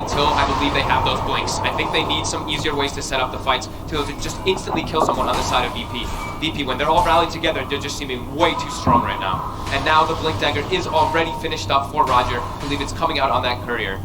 until I believe they have those blinks. I think they need some easier ways to set up the fights to just instantly kill someone on the side of VP. VP, when they're all rallied together, they're just seeming way too strong right now. And now the blink dagger is already finished up for Roger. I believe it's coming out on that courier.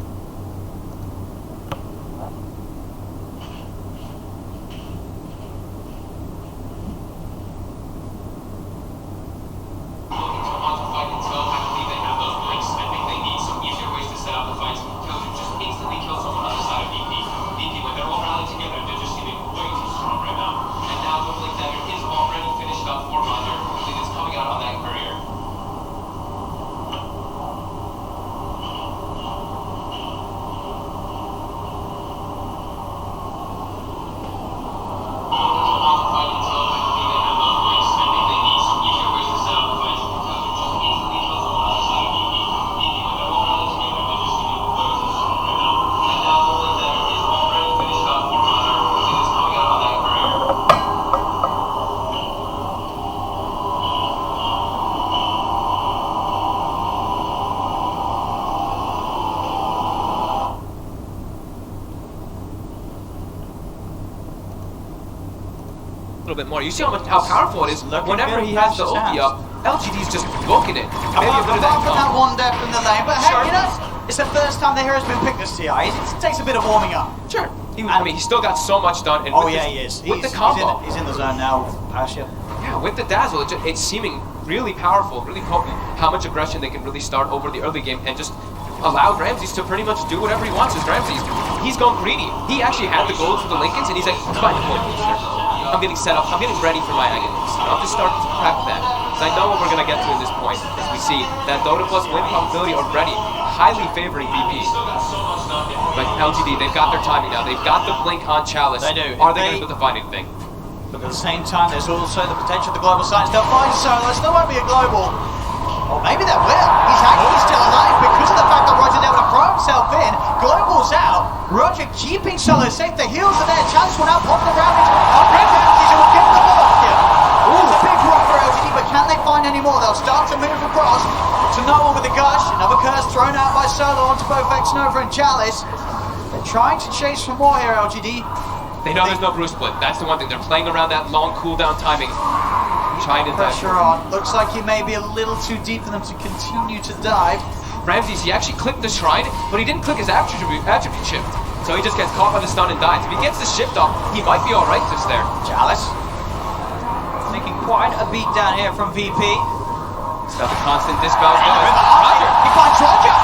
Bit more. You see how powerful it is. Whenever he has the ulti up, LGD's just booking it. Maybe a bit of that. Apart from that one death in the lane, but hey, you know, it's the first time the hero's been picked this TI. It takes a bit of warming up. Sure. I mean, he's still got so much done. And he is. With the combo. He's in the zone now with Pasha. Yeah, with the dazzle, it's seeming really powerful, really potent. How much aggression they can really start over the early game and just allow Ramses to pretty much do whatever he wants. As Ramses, he's gone greedy. He actually had the gold for the Lincolns, and he's like, find the point booster. I'm getting set up. I'm getting ready for my agonies. I'll just start to prep that. Because I know what we're going to get to in this point. As we see that Dota plus win probability already highly favoring VP. But LGD, they've got their timing now. They've got the blink on Chalice. They do. Are they going to be able to find anything? But at the same time, there's also the potential of the global science. They'll find Solo. There won't be a global. Or maybe there will. He's actually still alive because of the fact that Roger's able to throw himself in. Global's out. Roger keeping Solo safe. The heals are there. Chance will now pop the Ramses. Ramses will give them all here. It's a big rock for LGD, but can they find any more? They'll start to move across to no one with a gush. Another curse thrown out by Solo onto both X-Nova and Chalice. They're trying to chase for more here, LGD. They know there's no Bruce split. That's the one thing. They're playing around that long cooldown timing. Trying to pressure on. Looks like he may be a little too deep for them to continue to dive. Ramses, he actually clicked the shrine, but he didn't click his attribute shift. So he just gets caught by the stun and dies. If he gets the shift off, he might be alright just there. Chalice taking quite a beat down here from VP. Still the constant dispel going. Roger! He finds Roger!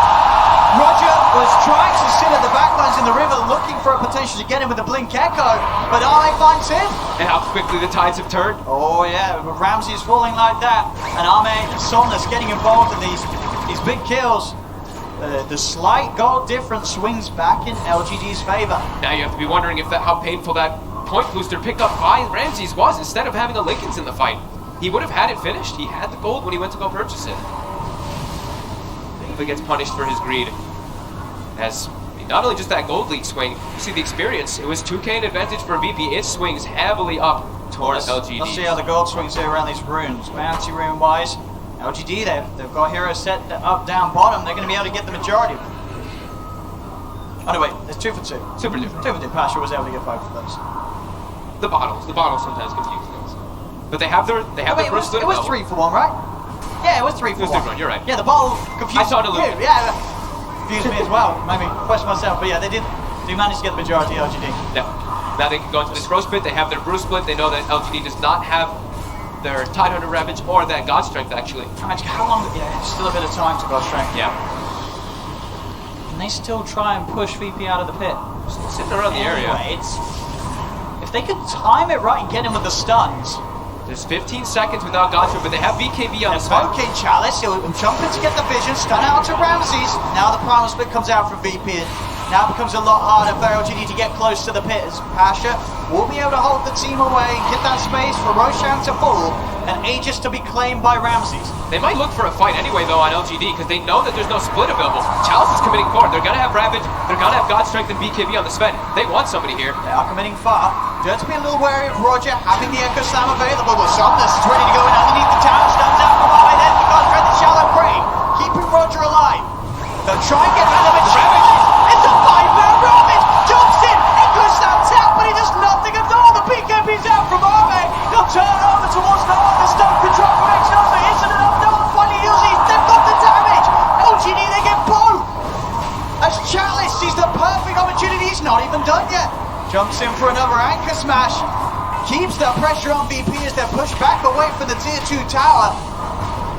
Roger was trying to sit at the backlines in the river looking for a potential to get him with the Blink Echo, but Arme finds him. And how quickly the tides have turned. Oh yeah, Ramsey is falling like that. And Arme Somnus getting involved in these big kills. The slight goal difference swings back in LGD's favor. Now you have to be wondering if how painful that point booster picked up by Ramses was instead of having a Lincolns in the fight. He would have had it finished. He had the gold when he went to go purchase it. He gets punished for his greed. As not only just that gold lead swing, you see the experience. It was 2k in advantage for VP. It swings heavily up towards LGD. Let's see how the gold swings here around these runes. Bounty rune wise, LGD, they've got heroes set up, down, bottom. They're going to be able to get the majority of them. Oh no, wait, there's 2 for 2. Super different. 2 for 2. Pasha was able to get both of those. The bottles sometimes confuse things. But they have their Bruce It was 3 for 1, right? Yeah, it was 3 for 1. You're right. Yeah, the bottle confused I saw it a little bit. Yeah, confused me as well. Maybe question myself, but yeah, they managed to get the majority of LGD. Yeah. Now they can go into this Rose Pit. They have their Bruce Split. They know that LGD does not have their Tidehunter Ravage or that God Strength actually. How long? Yeah, still a bit of time to God Strength. Yeah. Can they still try and push VP out of the pit? Still sitting around the area. If they could time it right and get him with the stuns. There's 15 seconds without God Strength, but they have BKB on the spot. Okay, Chalice, he'll jump in to get the vision, stun out to Ramses. Now the Primal Split comes out from VP. Now it becomes a lot harder for LGD to get close to the pit as Pasha will be able to hold the team away and get that space for Roshan to fall and Aegis to be claimed by Ramses. They might look for a fight anyway though on LGD because they know that there's no split available. Chalice is committing forward. They're going to have Ravage, they're going to have God Strength and BKB on the Sven. They want somebody here. They are committing far. You have to be a little wary of Roger having the Echo Slam available, but Somnus is ready to go in underneath the tower, stuns out from behind there. God Strength and Shallow Prey, keeping Roger alive. They'll try and get rid of it. It's a 5-barrel sees the perfect opportunity. He's not even done yet. Jumps in for another anchor smash. Keeps the pressure on VP as they're pushed back away from the tier 2 tower.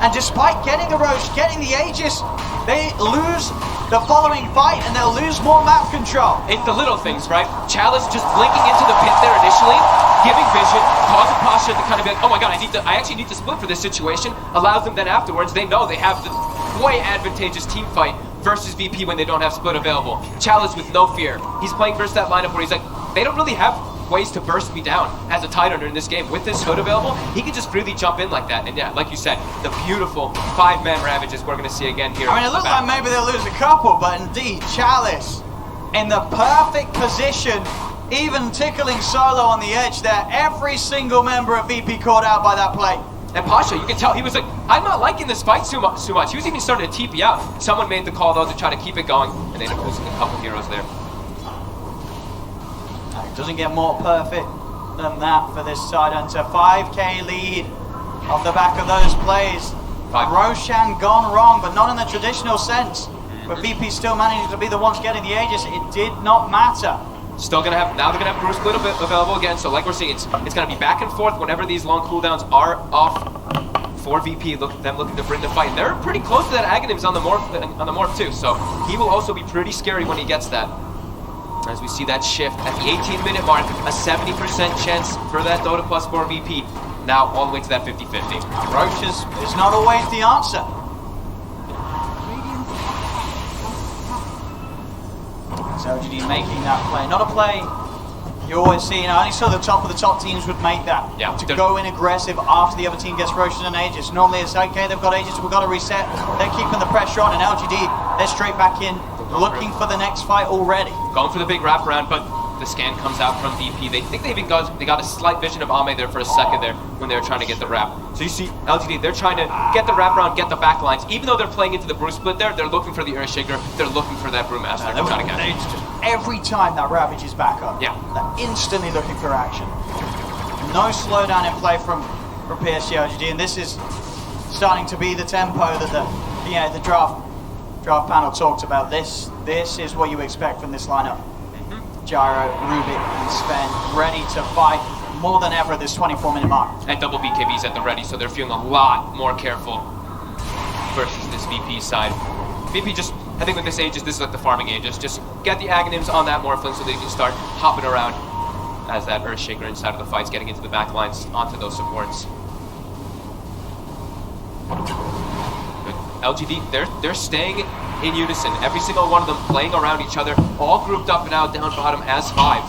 And despite getting the Roche, getting the Aegis, they lose the following fight and they'll lose more map control. It's the little things, right? Chalice just blinking into the pit there initially, giving vision, causing Pasha to kind of be like, oh my god, I actually need to split for this situation. Allows them then afterwards, they know they have the way advantageous team fight versus VP when they don't have split available. Chalice with no fear. He's playing versus that lineup where he's like, they don't really have ways to burst me down as a tight under in this game. With this hood available, he can just freely jump in like that. And yeah, like you said, the beautiful 5-man ravages we're going to see again here. I mean, it looks like maybe they'll lose a couple, but indeed, Chalice in the perfect position, even tickling Solo on the edge there. Every single member of VP caught out by that play. And Pasha, you can tell he was like, I'm not liking this fight too much. He was even starting to TP out. Someone made the call though to try to keep it going, and they ended up losing a couple heroes there. It doesn't get more perfect than that for this side hunter. 5k lead off the back of those plays. Roshan gone wrong, but not in the traditional sense. But VP still managing to be the ones getting the Aegis. It did not matter. Still gonna have, now they're gonna have Bruce Split available again, so like we're seeing, it's gonna be back and forth whenever these long cooldowns are off for VP, them looking to bring the fight. They're pretty close to that Aghanims on the morph too, so he will also be pretty scary when he gets that. As we see that shift at the 18-minute mark, a 70% chance for that Dota Plus for VP. Now all the way to that 50-50. Roche is not always the answer. So LGD making that play. Not a play you always see. I only saw the top teams would make that. Yeah, to go in aggressive after the other team gets Roche and Aegis. Normally it's okay, they've got Aegis, we've got to reset. They're keeping the pressure on, and LGD, they're straight back in, looking for the next fight already. Going for the big wraparound, but the scan comes out from VP. They think they got a slight vision of Ame there for a second there when they were trying to get the wrap. So you see LGD, they're trying to get the wraparound, get the back lines. Even though they're playing into the Bruce Split there, they're looking for the Earthshaker, they're looking for that Brewmaster. Every time that Ravage is back up, yeah, they're instantly looking for action. No slowdown in play from PSG.LGD, and this is starting to be the tempo that the draft panel talked about. This is what you expect from this lineup. Gyro, Rubik, and Sven ready to fight more than ever at this 24-minute mark. And double BKBs at the ready, so they're feeling a lot more careful versus this VP side. VP just, I think with this Aegis, this is like the farming Aegis. Just get the Aghanims on that Morphling so they can start hopping around as that Earthshaker inside of the fight's getting into the back lines onto those supports. LGD, they're staying in unison. Every single one of them playing around each other, all grouped up and out down bottom as 5.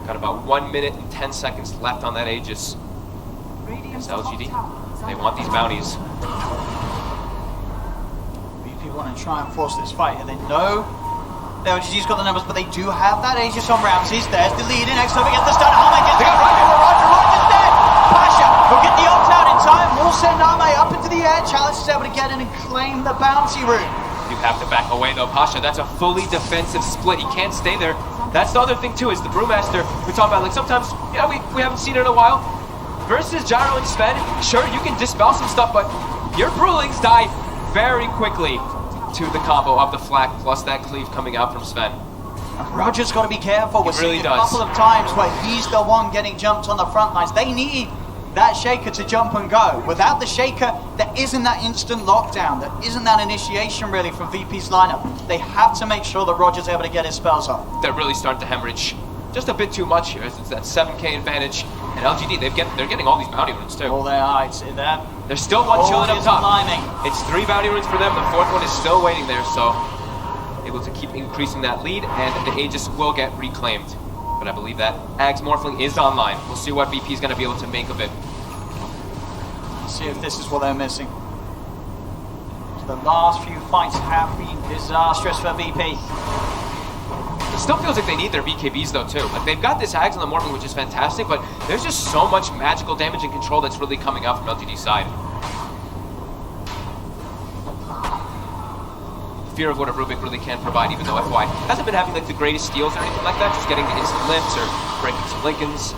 Got about 1 minute and 10 seconds left on that Aegis. It's LGD. They want these bounties. VP want to try and force this fight, and they know the LGD's got the numbers, but they do have that Aegis on Ramses. There's the lead in next up against the stun. Ame gets it right over Roger's dead. Pasha will get the ult out in time. Will send Ame up into the air. Chalice is able to get in and claim the bounty route. You have to back away though, Pasha. That's a fully defensive split. He can't stay there. That's the other thing too, is the Brewmaster. We talk about, like, sometimes, you know, we haven't seen it in a while. Versus Gyro and Sven, sure, you can dispel some stuff, but your Brewlings die very quickly to the combo of the flak plus that cleave coming out from Sven. Roger's got to be careful. We're seeing a couple of times where he's the one getting jumped on the front lines. They need that Shaker to jump and go. Without the Shaker, there isn't that instant lockdown. There isn't that initiation really from VP's lineup. They have to make sure that Roger's able to get his spells off. They're really starting to hemorrhage just a bit too much here. It's that 7k advantage. And LGD, they're getting all these bounty runes too. Oh, they are. I'd say that. There's still one chilling up top. Climbing. It's 3 bounty runes for them. The 4th one is still waiting there, so able to keep increasing that lead, and the Aegis will get reclaimed. But I believe that Ags Morphling is online. We'll see what VP is going to be able to make of it. See if this is what they're missing. The last few fights have been disastrous for VP. It still feels like they need their BKBs though too. Like, they've got this Ags on the Morphling, which is fantastic, but there's just so much magical damage and control that's really coming out from LGD's side. Fear of what a Rubik really can provide, even though FY hasn't been having like the greatest steals or anything like that, just getting the instant limps or breaking some Lincolns.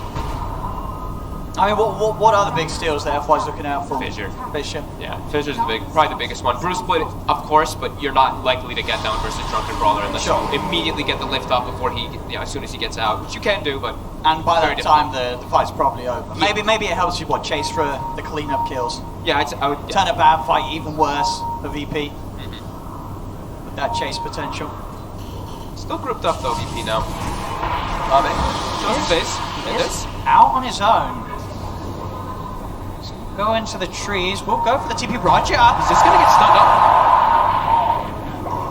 I mean, what are the big steals that F1's looking out for? Fissure. Fissure. Yeah, Fissure's probably the biggest one. Bruce split, of course, but you're not likely to get down versus Drunken Brawler unless you immediately get the lift off before as soon as he gets out, which you can do, but. And by that time, the fight's probably over. Yeah. Maybe it helps you chase for the cleanup kills. Yeah, I would turn a bad fight even worse for VP. With that chase potential. Still grouped up though, VP now. Shows his face. Is out on his own. Go into the trees. We'll go for the TP. Roger. He's just gonna get stunned up.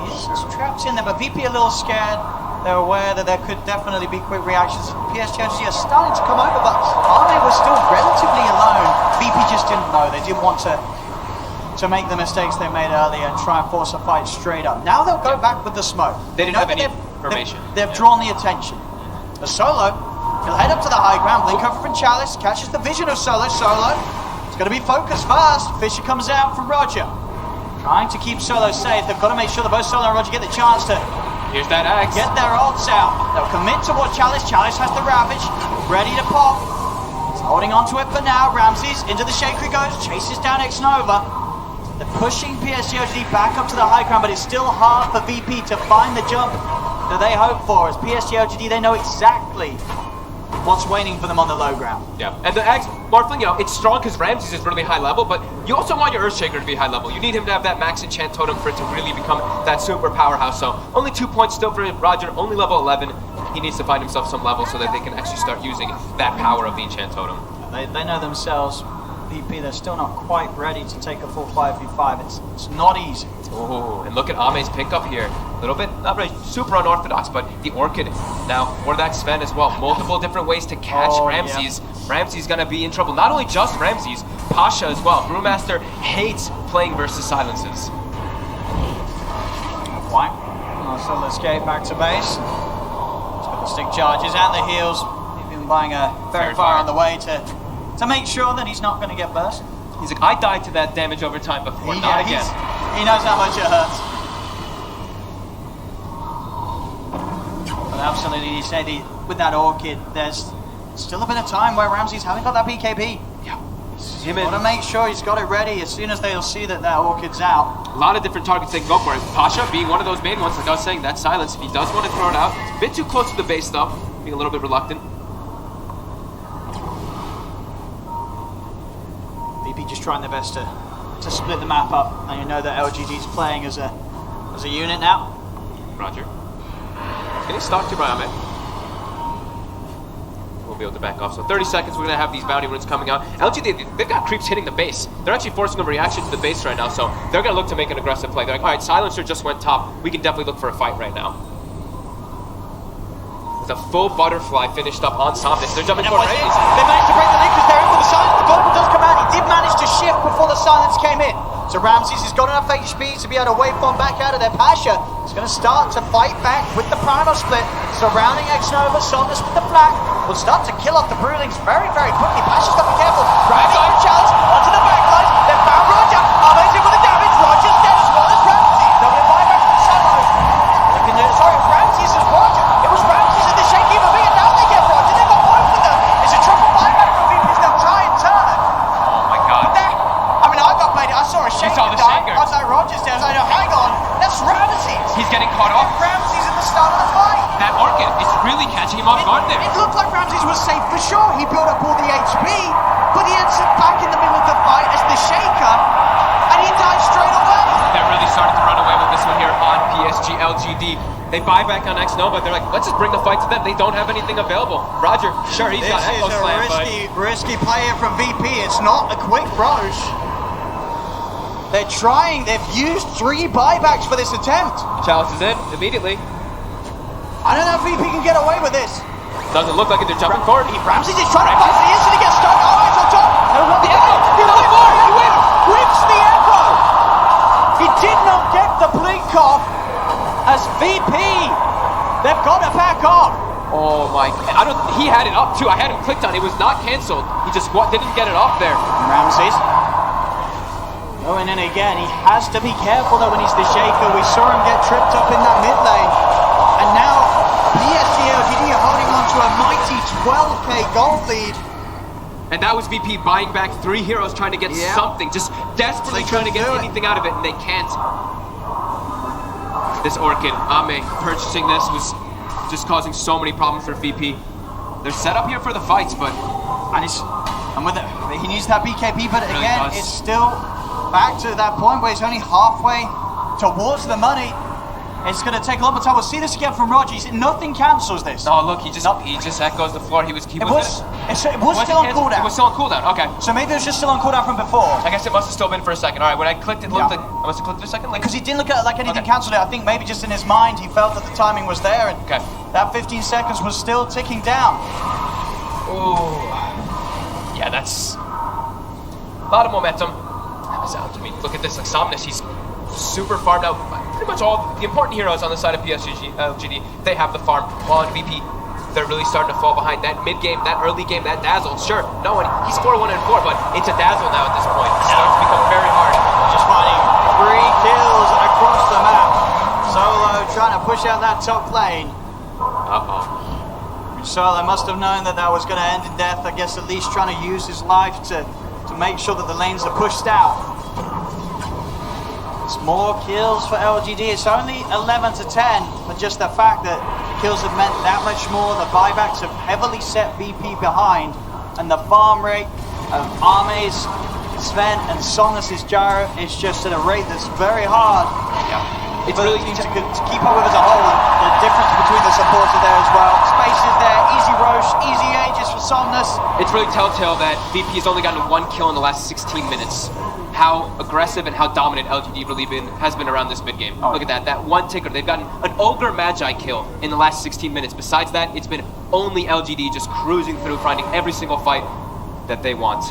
He's trapped in there, but VP a little scared. They're aware that there could definitely be quick reactions. PSG.LGD are starting to come over, but Arme was still relatively alone. VP just didn't know. They didn't want to make the mistakes they made earlier and try and force a fight straight up. Now they'll go back with the smoke. They didn't have any information. They've drawn the attention. A Solo, he'll head up to the high ground, blink over from Chalice, catches the vision of Solo. It's going to be focused first. Fissure comes out from Roger. Trying to keep Solo safe. They've got to make sure that both Solo and Roger get the chance to Here's that axe. Get their ults out. They'll commit towards Chalice. Chalice has the Ravage. Ready to pop. He's holding on to it for now. Ramses into the Shaker he goes. Chases down X-Nova. They're pushing PSG.LGD back up to the high ground, but it's still hard for VP to find the jump that they hope for. As PSG.LGD, they know exactly what's waiting for them on the low ground. Yeah, and the axe, Morphling, it's strong because Ramses is really high level, but you also want your Earthshaker to be high level. You need him to have that max enchant totem for it to really become that super powerhouse. So only 2 points still for Roger, only level 11. He needs to find himself some level so that they can actually start using that power of the enchant totem. They know themselves, VP, they're still not quite ready to take a full 5v5. It's not easy. Oh, and look at Ame's pickup here. A little bit, not really super unorthodox, but the Orchid now for that Sven as well. Multiple different ways to catch Ramses. Yeah. Ramses gonna be in trouble. Not only just Ramses, Pasha as well. Brewmaster hates playing versus silences. Why? So let's escape back to base. He's got the stick charges and the heals. He's been buying a very far on the way to make sure that he's not going to get burst. He's like, I died to that damage over time before, not again. He knows how much it hurts. But absolutely, you say with that Orchid, there's still a bit of time where Ramses hasn't got that BKB. Yeah. He's got to make sure he's got it ready as soon as they'll see that Orchid's out. A lot of different targets they can go for it. Pasha being one of those main ones, like I was saying, that silence. If he does want to throw it out, it's a bit too close to the base stuff, being a little bit reluctant. VP just trying their best to split the map up, and you know that LGD's playing as a unit now. Roger. Getting stalked here by Ahmed. We'll be able to back off. So 30 seconds, we're going to have these bounty runes coming out. LGD, they've got creeps hitting the base. They're actually forcing a reaction to the base right now, so they're going to look to make an aggressive play. They're like, all right, Silencer just went top. We can definitely look for a fight right now. With a full butterfly finished up on Somnus. They're jumping for Ramses. They managed to break the link because they're in for the silence. The global does come out. He did manage to shift before the silence came in. So Ramses has got enough HP to be able to waveform back out of there. Pasha is going to start to fight back with the primal split. Surrounding X-Nova, Somnus with the flak. Will start to kill off the Broodlings very, very quickly. Pasha's got to be careful. Ramses and Chalice onto the backline. They've found Roger. Amazing with the damage. Roger's dead as well as Ramses. They'll get buyback from Solo. Sorry, Ramses is Roger. It was Ramses and the shaky movie, and now they get Roger. They've got both of them. It's a triple buyback from VPs. They'll try and turn. Oh my god. I mean, I got played. I saw a shaker. You saw the shaker. I was like, Roger's there. I was like, no, hang on. That's Ramses. He's getting caught off. Ramses at the start of the fight. That Orchid is really catching him off guard there. It looked like Ramses was safe for sure. He built up all the HP, but he ends up back in the middle of the fight as the shaker, and he died straight away. They're really starting to run away with this one here on PSG.LGD. They buy back on X-Nova. They're like, let's just bring the fight to them. They don't have anything available. Roger, sure, he's got Echo Slam, but risky player from VP. It's not a quick rush. They're trying. They've used 3 buybacks for this attempt. Chalice is in immediately. I don't know if VP can get away with this. Doesn't look like it. They're jumping forward. Ramses is trying to fight for the instant. He gets stuck. Oh, it's on top. The Echo. He's on the floor. He wins. Whips the Echo. He did not get the blink off as VP. They've got to back off. Oh my! He had it up too. I had him clicked on. It was not cancelled. He just didn't get it off there. Ramses going in again. He has to be careful though when he's the shaker. We saw him get tripped up in that mid lane, and now PSG.LGD are holding on to a mighty 12k gold lead. And that was VP buying back 3 heroes trying to get something, just desperately trying to get anything out of it, and they can't. This Orchid, Ame, purchasing this was just causing so many problems for VP. They're set up here for the fights, but... And with it, he needs that BKB, but again, it's still back to that point where he's only halfway towards the money. It's going to take a lot more time. We'll see this again from Roger. Nothing cancels this. No, look, he just echoes the floor. It was still on cooldown. It was still on cooldown. Okay. So maybe it was just still on cooldown from before. I guess it must have still been for a second. All right, when I clicked, it looked like I must have clicked for a second. Because he didn't look at it like anything cancelled it. I think maybe just in his mind he felt that the timing was there, and that 15 seconds was still ticking down. Ooh. Yeah, that's a lot of momentum. I mean, look at this, like Somnus, he's super farmed out. Pretty much all the important heroes on the side of PSG.LGD, they have the farm. While on VP, they're really starting to fall behind. That mid game, that early game, that dazzle, sure, no one, he's 4-1 and 4, but it's a dazzle now at this point. It starts to become very hard. Just finding 3 kills across the map. Solo trying to push out that top lane. Solo must have known that that was going to end in death. I guess at least trying to use his life to make sure that the lanes are pushed out. It's more kills for LGD. It's only 11 to 10, but just the fact that kills have meant that much more. The buybacks have heavily set VP behind, and the farm rate of Ame's, Sven, and Sonus's Gyro is just at a rate that's very hard. It's really easy to keep up with as a whole. The difference between the supports are there as well. Space is there, easy Roche, easy Aegis for Somnus. It's really telltale that VP has only gotten 1 kill in the last 16 minutes. How aggressive and how dominant LGD really has been around this mid game. Look at that, that one ticker. They've gotten an Ogre Magi kill in the last 16 minutes. Besides that, it's been only LGD just cruising through, finding every single fight that they want.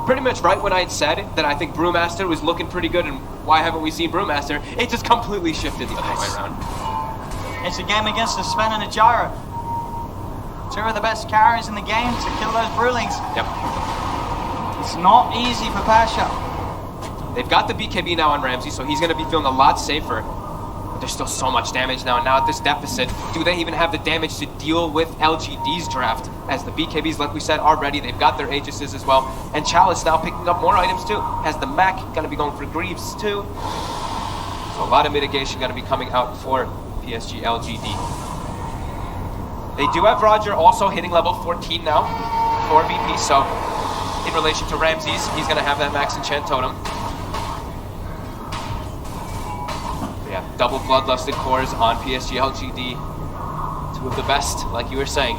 Pretty much right when I had said that I think Brewmaster was looking pretty good, and why haven't we seen Brewmaster? It just completely shifted the other way around. It's a game against a Sven and a Gyro. 2 of the best carries in the game to kill those Brewlings. Yep. It's not easy for Pasha. They've got the BKB now on Ramsey, so he's going to be feeling a lot safer. But there's still so much damage now, and now at this deficit, do they even have the damage to deal with LGD's draft? As the BKBs, like we said, are ready. They've got their Aegises as well. And Chalice now picking up more items too. Has the Mac, going to be going for Greaves too. So a lot of mitigation going to be coming out for PSG.LGD. They do have Roger also hitting level 14 now for VP, so in relation to Ramses, he's going to have that max enchant totem. Yeah, double bloodlusted cores on PSG.LGD. 2 of the best, like you were saying.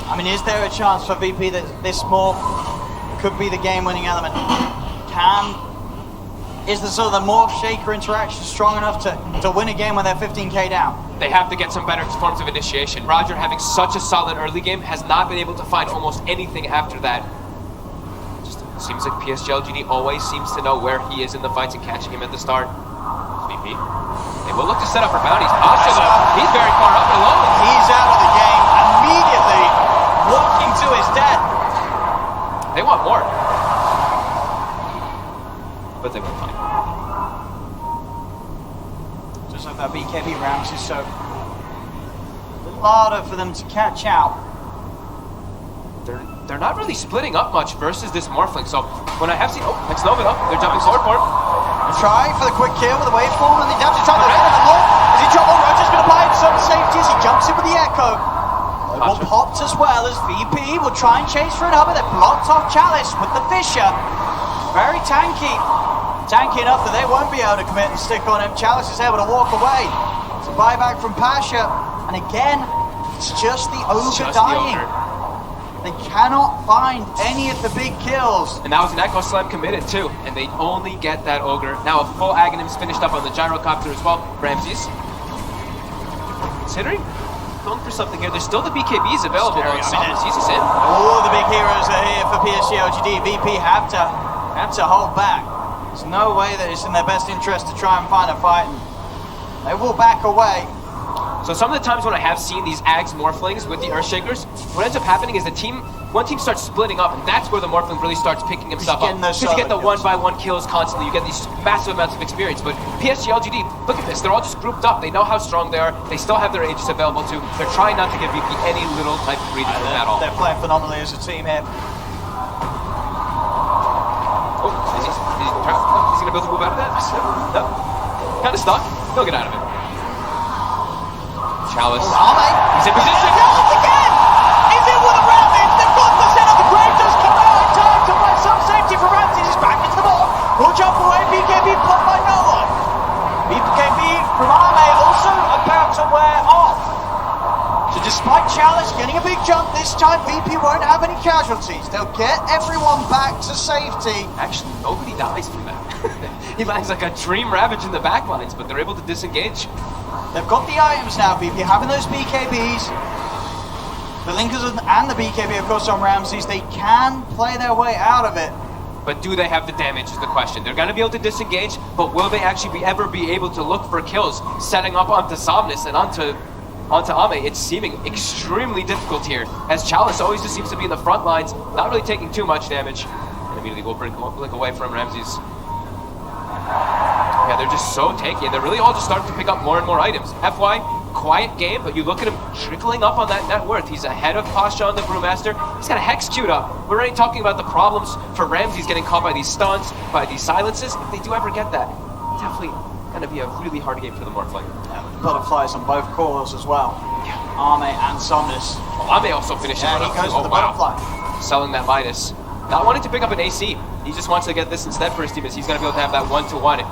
I mean, is there a chance for VP that this morph could be the game-winning element? Is the sort of the morph shaker interaction strong enough to win a game when they're 15k down? They have to get some better forms of initiation. Roger, having such a solid early game, has not been able to find almost anything after that. Just seems like PSG.LGD always seems to know where he is in the fights and catching him at the start. VP. They will look to set up for bounties. Pasha, though, he's very far up and alone. He's out of the game immediately, walking to his death. They want more. But they will find. Just like that BKB rounds is so a little harder for them to catch out. They're not really splitting up much versus this Morphling. So when I have seen, next Nova though, they're jumping forward for him. Trying for the quick kill with the waveform, and they have to try the end of the look. Is he trouble? Roger's going to buy him some safety as he jumps in with the Echo. Will popped as well as VP will try and chase for another. They're blocked off Chalice with the Fisher. Very tanky. Tanky enough that they won't be able to commit and stick on him. Chalice is able to walk away. It's a buyback from Pasha. And again, it's just the Ogre dying. They cannot find any of the big kills. And that was an Echo Slam committed too. And they only get that Ogre. Now a full Aghanim's finished up on the Gyrocopter as well. Ramses. Considering going for something here. There's still the BKBs available though. He's just in. All the big heroes are here for PSG.LGD. VP have to hold back. There's no way that it's in their best interest to try and find a fight. And they will back away. So some of the times when I have seen these Ags Morphlings with the Earthshakers, what ends up happening is one team starts splitting up, and that's where the Morphling really starts picking himself up. Because you get the 1-by-1 kills constantly, you get these massive amounts of experience. But PSG.LGD, look at this. They're all just grouped up. They know how strong they are. They still have their Aegis available too. They're trying not to give VP any little type of breathing room at all. They're playing phenomenally as a team here. Oh, he's going to be able to move out of that? No. Kind of stuck. He'll get out of it. Chalice. He's in position. Chalice again! He's in with a Ramses. They've got the set of the Grave does come out in time to find some safety for Ramses. He's back into the ball. Will jump away. BKB blocked by no one. BKB from Arme also about to wear off. So despite Chalice getting a big jump, this time VP won't have any casualties. They'll get everyone back to safety. Actually, nobody dies from that. He lands like a dream ravage in the backlines, but they're able to disengage. They've got the items now, VP, having those BKBs. The Linkers and the BKB, of course, on Ramses. They can play their way out of it. But do they have the damage is the question. They're going to be able to disengage, but will they actually ever be able to look for kills, setting up onto Somnus and onto Ame? It's seeming extremely difficult here, as Chalice always just seems to be in the front lines, not really taking too much damage. And immediately we'll bring Blink away from Ramses. Yeah, they're just so tanky. They're really all just starting to pick up more and more items. FY, quiet game, but you look at him trickling up on that net worth. He's ahead of Pasha on the Brewmaster. He's got a Hex queued up. We're already talking about the problems for Ramses getting caught by these stuns, by these silences. If they do ever get that, definitely going to be a really hard game for the Morphling. Yeah, butterflies on both cores as well. Yeah. Arme and Somnus. Well, Ame also finishes Yeah, it he up goes too. for the butterfly. Selling that Midas. Not wanting to pick up an AC. He just wants to get this instead for his team, as he's going to be able to have that 1-to-1.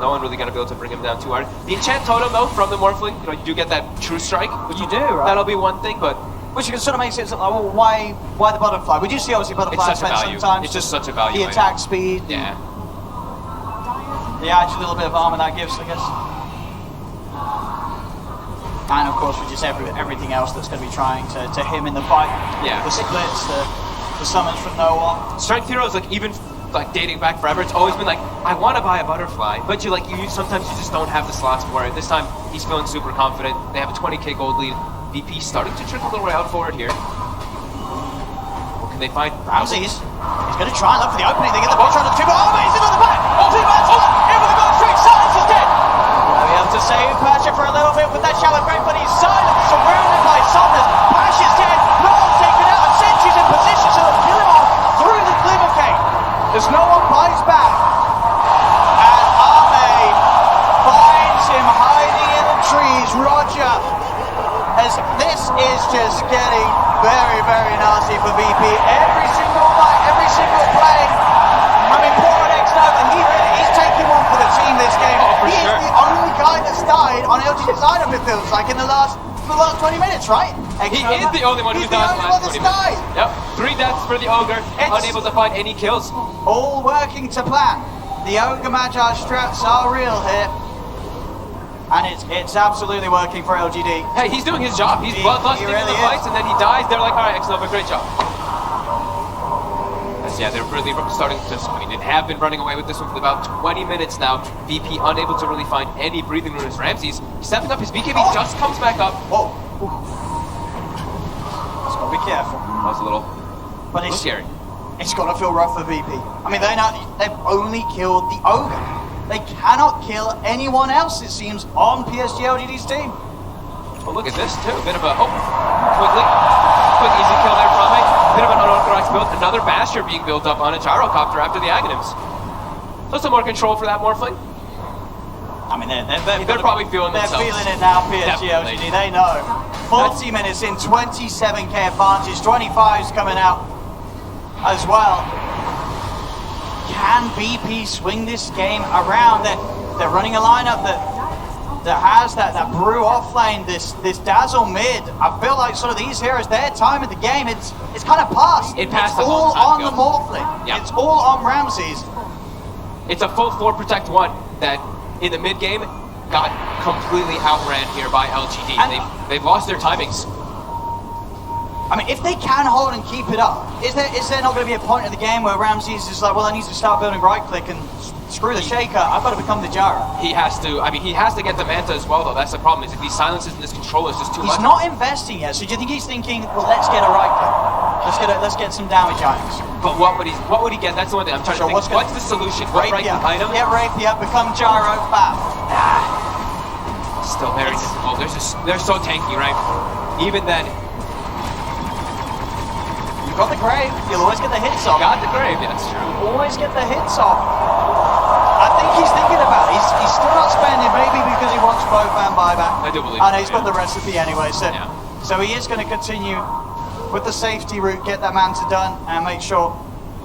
No one really going to be able to bring him down too hard. The enchant totem though from the Morphling, you do get that true strike. Which you do, right? That'll be one thing, but which you can sort of make sense of, well, why the butterfly? We do see obviously butterflies it's such a value. sometimes. It's just such a value. The attack speed. Yeah. The actual little bit of armor that gives, I guess. And of course, with just everything else that's going to be trying to him in the fight. Yeah. The splits, the summons from no one. Strength heroes, like even like dating back forever, it's always been like, I want to buy a butterfly, but you sometimes you just don't have the slots for it. This time he's feeling super confident. They have a 20k gold lead. VP starting to trickle their way out forward here. What can they find? Ramses. He's going to try and look for the opening. They get the ball shot of two. Oh, he's in on the back. Two man spot. In with the gold streak. Silence is dead. They'll be able to save Pasha for a little bit with that shallow break, but he's silent, surrounded by Somnus. Pasha's dead. Noel's taken out, and Senchi's in position, so they'll kill him off through the Glimmer Cave. There's no one buys back. And Arme finds him hiding in the trees. Roger, as this is just getting very, very nasty for VP. Every single fight, every single play. I mean, poor X knows, and he's taking one for the team this game. He is the only guy that's died on LGD's side of it, feels like, in the last 20 minutes, right? He is the only one who's died in the last 20 minutes. Yep, 3 deaths for the Ogre, unable to find any kills. All working to plan. The Ogre Magi strats are real here. And it's absolutely working for LGD. Hey, he's doing his job. He's bloodlusting in the fights, and then he dies. They're like, all right, X-Nova, great job. Yeah, they're really starting to, they have been running away with this one for about 20 minutes now. VP unable to really find any breathing room as Ramses. He's stepping up, his BKB just comes back up. Whoa. Just gotta be careful. That was a little scary. It's gotta feel rough for VP. I mean, they've only killed the Ogre. They cannot kill anyone else, it seems, on PSG.LGD's team. Well, look at this too. A bit of a quick easy kill there from it. Bit of an unauthorized build. Another Basher being built up on a gyrocopter after the Aghanims. So some more control for that Morphling. I mean, they're probably feeling themselves. They're feeling it now, PSG.LGD. They know. 40 minutes in, 27k advantage, 25's coming out as well. Can BP swing this game around? They're running a lineup that has that brew off lane, this Dazzle mid. I feel like sort of these heroes, their time at the game, it's kind of passed. It passed it's all on the Morphling. Yeah. It's all on Ramses. It's a full 4 protect 1 that in the mid game got completely outran here by LGD. They've lost their timings. I mean, if they can hold and keep it up, is there not going to be a point in the game where Ramses is like, well, I need to start building right click and screw the shaker, I've got to become the Jara. He has to get the Manta as well, though. That's the problem, is if these silences and this control is just too much. He's not investing yet, so do you think he's thinking, well, let's get a right click? Let's get some damage items. But what would he get? That's the one thing I'm trying to think. What's the solution? What Rapier. item? Get Rapier, become Gyro, bam. Still very difficult. They're so tanky, right? Even then. You've got the Grave. You'll always get the hits off. Got the Grave, that's true. Always get the hits off. I think he's thinking about it. He's still not spending, maybe because he wants both and buyback. I do believe I know he's got the recipe anyway, so yeah. So he is going to continue with the safety route, get that Manta done, and make sure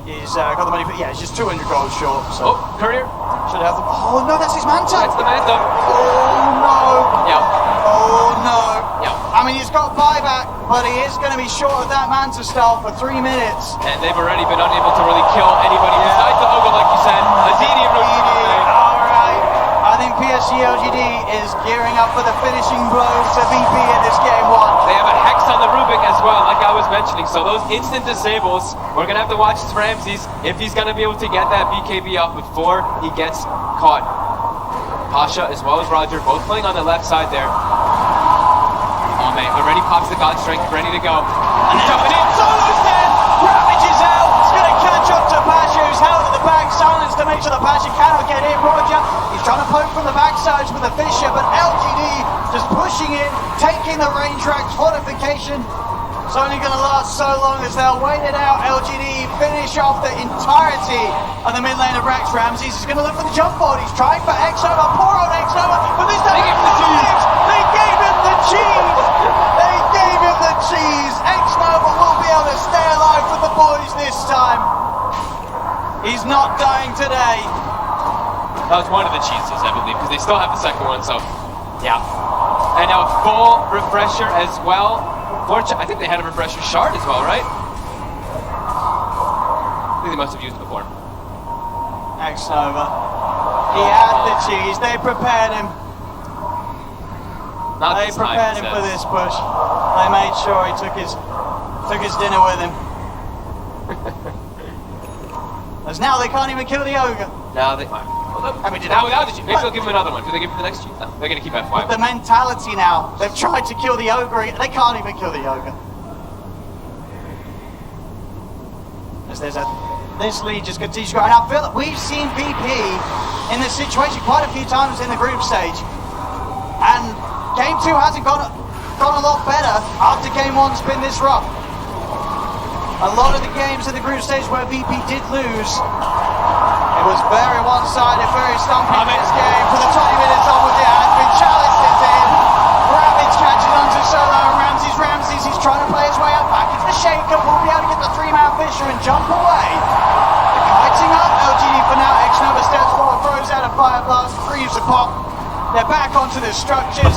he's got the money. But yeah, he's just 200 gold short. So Courier. should have the. Oh no, that's his Manta. That's the Manta. Oh no. Yeah. Oh no. Yeah. I mean, he's got buyback, but he is going to be short of that Manta style for 3 minutes. And they've already been unable to really kill anybody besides the Ogre, like you said. Azidi All right. I think PSG.LGD is gearing up for the finishing blow to VP in this game 1. They have a Hex on the Rubik as well, like I was mentioning. So those instant disables, we're going to have to watch Ramses if he's going to be able to get that BKB off before he gets caught. Pasha as well as Roger, both playing on the left side there. Oh man, already pops the God Strength, ready to go. And jumping in, Solo's dead! Ravage is out, it's going to catch up to Pasha, who's held at the back, silence to make sure that Pasha cannot get in. Roger, he's trying to poke from the backsides with the Fisher, but LGD just pushing in, taking the range rack fortification. It's only going to last so long as they'll wait it out. LGD finish off the entirety of the mid lane of Rax. Ramses is going to look for the jump board. He's trying for X-Nova, poor old X-Nova, but this time They gave him the cheese. They gave him the cheese. They gave him the cheese. X-Nova will be able to stay alive for the boys this time. He's not dying today. That was one of the cheeses, I believe, because they still have the second one, so yeah. And now a full refresher as well. I think they had a refresher shard as well, right? I think they must have used it before. X-Nova. He had the cheese. They prepared him. They prepared him for this push. They made sure he took his dinner with him. As now they can't even kill the Ogre. Now they. I mean, now without the cheese. Maybe they'll give him another one. Do they give him the next cheese? No, they're going to keep F5. But the mentality now, they've tried to kill the Ogre. They can't even kill the Ogre. As this lead just continues to grow. And I feel that we've seen VP in this situation quite a few times in the group stage. And game 2 hasn't gone a lot better after game 1's been this rough. A lot of the games in the group stage where VP did lose, it was very one-sided, very stumpy in this game. For the 20 minutes onwards, it has been challenged, it's in. Ravage catches onto Solo and Ramses, he's trying to play his way up back into the Shaker, will be able to get the 3-man Fisher and jump away. They're kiting up LGD for now, X-Nova steps forward, throws out a fire blast, frees the pop. They're back onto the structures.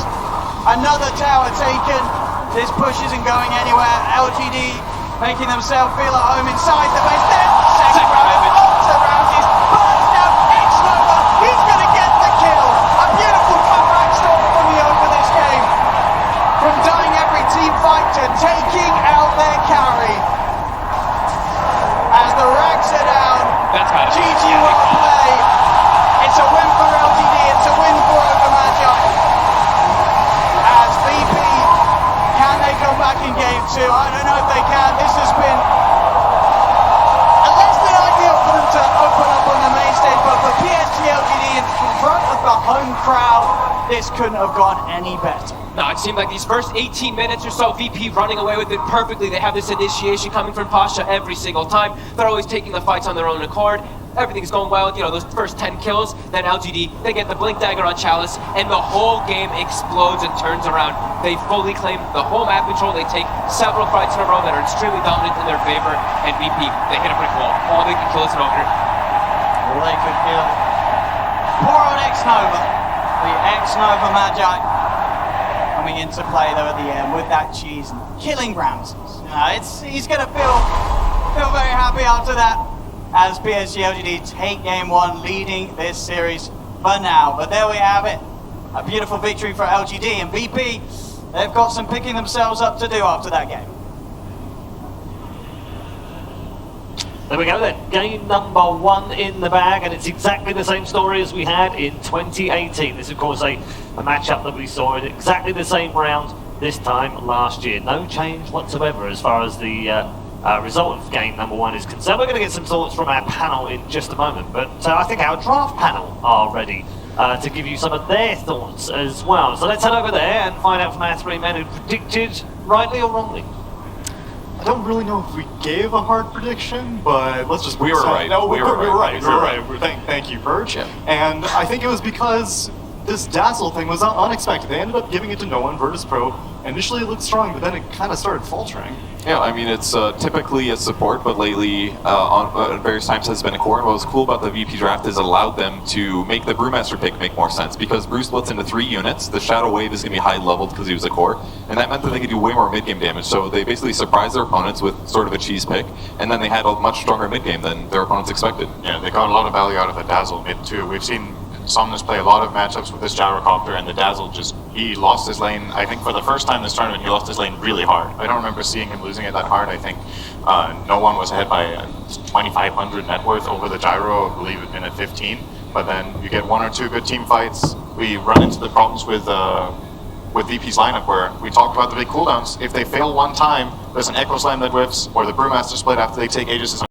Another tower taken. This push isn't going anywhere. LGD making themselves feel at home inside the base. Then second Ravage onto Ramses. Burns down X-Nova. He's going to get the kill. A beautiful comeback story from the Ogre this game. From dying every team fight to taking out their carry. As the racks are down. That's gotta be GG well played. It's a win for LGD. It's a win for Ogre Magi. As VP, can they come back in game 2? I don't know if they can. This has been less than ideal for them to open up on the main stage, but for PSG.LGD in front of the home crowd, this couldn't have gone any better. No, it seemed like these first 18 minutes or so, VP running away with it perfectly. They have this initiation coming from Pasha every single time. They're always taking the fights on their own accord. Everything's going well, you know, those first 10 kills, then LGD, they get the Blink Dagger on Chalice, and the whole game explodes and turns around. They fully claim the whole map control, they take several fights in a row that are extremely dominant in their favor, and VP, they hit a brick wall. All they can kill is an Ogre. All they could kill. Poor old X-Nova, the X-Nova Magi, coming into play though at the end with that cheese and killing Ramses. You know, he's going to feel very happy after that, as PSG.LGD take game 1, leading this series for now. But there we have it, a beautiful victory for LGD, and VP, they've got some picking themselves up to do after that game. There we go then, game number 1 in the bag, and it's exactly the same story as we had in 2018. This, of course, a matchup that we saw in exactly the same round this time last year. No change whatsoever as far as the result of game number 1 is concerned. We're going to get some thoughts from our panel in just a moment, but I think our draft panel are ready to give you some of their thoughts as well. So let's head over there and find out from our 3 men who predicted rightly or wrongly. I don't really know if we gave a hard prediction, but let's just... We were right. No, we were right. We were right. Thank you, Purge. Yeah. And I think it was because this Dazzle thing was unexpected. They ended up giving it to no one, Virtus Pro. Initially it looked strong, but then it kind of started faltering. Yeah, I mean, it's typically a support, but lately, on various times, has been a core. And what was cool about the VP draft is it allowed them to make the Brewmaster pick make more sense, because Brew splits into 3 units. The Shadow Wave is going to be high-leveled because he was a core, and that meant that they could do way more mid-game damage. So they basically surprised their opponents with sort of a cheese pick, and then they had a much stronger mid-game than their opponents expected. Yeah, they got a lot of value out of the Dazzle mid, too. We've seen Somnus play a lot of matchups with this Gyrocopter, and the Dazzle he lost his lane. I think for the first time this tournament, he lost his lane really hard. I don't remember seeing him losing it that hard. I think no one was ahead by 2,500 net worth over the Gyro, I believe, at minute 15. But then you get 1 or 2 good team fights. We run into the problems with VP's lineup where we talked about the big cooldowns. If they fail one time, there's an Echo Slam that whiffs, or the Brewmaster split after they take Aegis